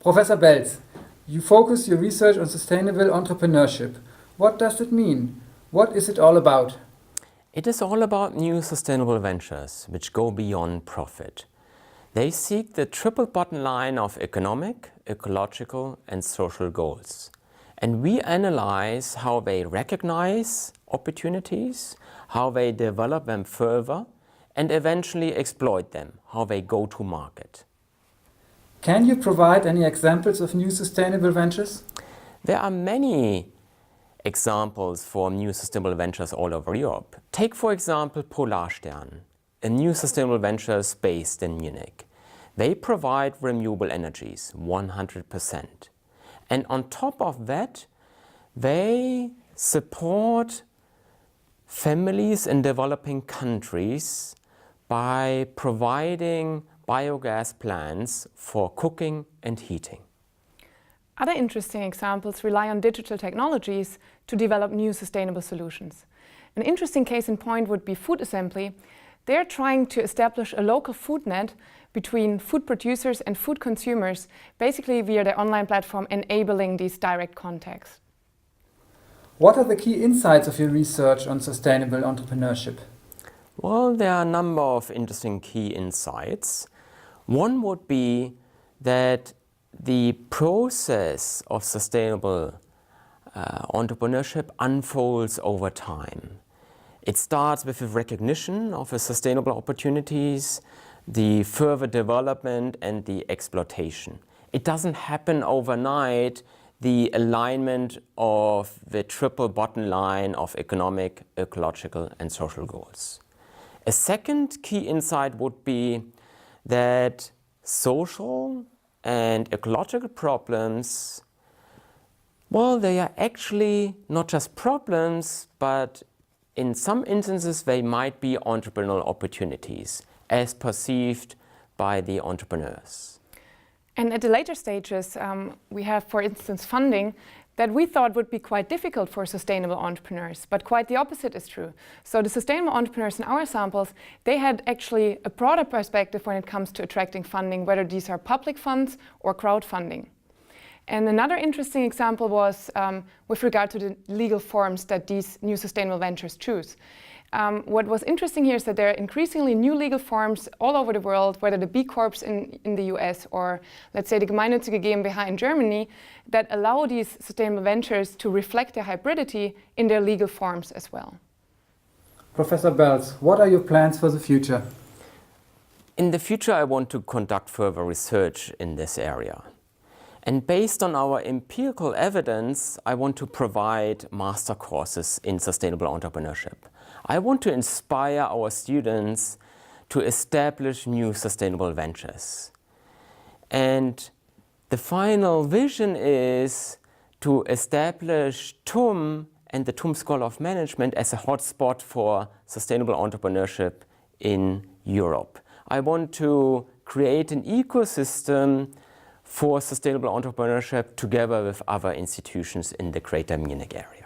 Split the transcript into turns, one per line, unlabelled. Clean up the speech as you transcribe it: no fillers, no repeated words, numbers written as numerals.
Professor Belz, you focus your research on sustainable entrepreneurship. What does it mean? What is it all about?
It is all about new sustainable ventures which go beyond profit. They seek the triple bottom line of economic, ecological and social goals. And we analyze how they recognize opportunities, how they develop them further, and eventually exploit them, how they go to market.
Can you provide any examples of new sustainable ventures?
There are many examples for new sustainable ventures all over Europe. Take, for example, Polarstern, a new sustainable venture based in Munich. They provide renewable energies, 100%. And on top of that, they support families in developing countries by providing biogas plants for cooking and heating.
Other interesting examples rely on digital technologies to develop new sustainable solutions. An interesting case in point would be Food Assembly. They're trying to establish a local food net between food producers and food consumers, basically via their online platform enabling these direct contacts.
What are the key insights of your research on sustainable entrepreneurship?
Well, there are a number of interesting key insights. One would be that the process of sustainable entrepreneurship unfolds over time. It starts with the recognition of the sustainable opportunities, the further development and the exploitation. It doesn't happen overnight, the alignment of the triple bottom line of economic, ecological and social goals. A second key insight would be that social and ecological problems, well, they are actually not just problems, but in some instances they might be entrepreneurial opportunities as perceived by the entrepreneurs.
And at the later stages, we have, for instance, funding that we thought would be quite difficult for sustainable entrepreneurs, but quite the opposite is true. So the sustainable entrepreneurs in our samples, they had actually a broader perspective when it comes to attracting funding, whether these are public funds or crowdfunding. And another interesting example was with regard to the legal forms that these new sustainable ventures choose. What was interesting here is that there are increasingly new legal forms all over the world, whether the B Corps in the US or, let's say, the Gemeinnützige GmbH in Germany, that allow these sustainable ventures to reflect their hybridity in their legal forms as well.
Professor Belz, what are your plans for the future?
In the future, I want to conduct further research in this area. And based on our empirical evidence, I want to provide master courses in sustainable entrepreneurship. I want to inspire our students to establish new sustainable ventures. And the final vision is to establish TUM and the TUM School of Management as a hotspot for sustainable entrepreneurship in Europe. I want to create an ecosystem for sustainable entrepreneurship together with other institutions in the Greater Munich area.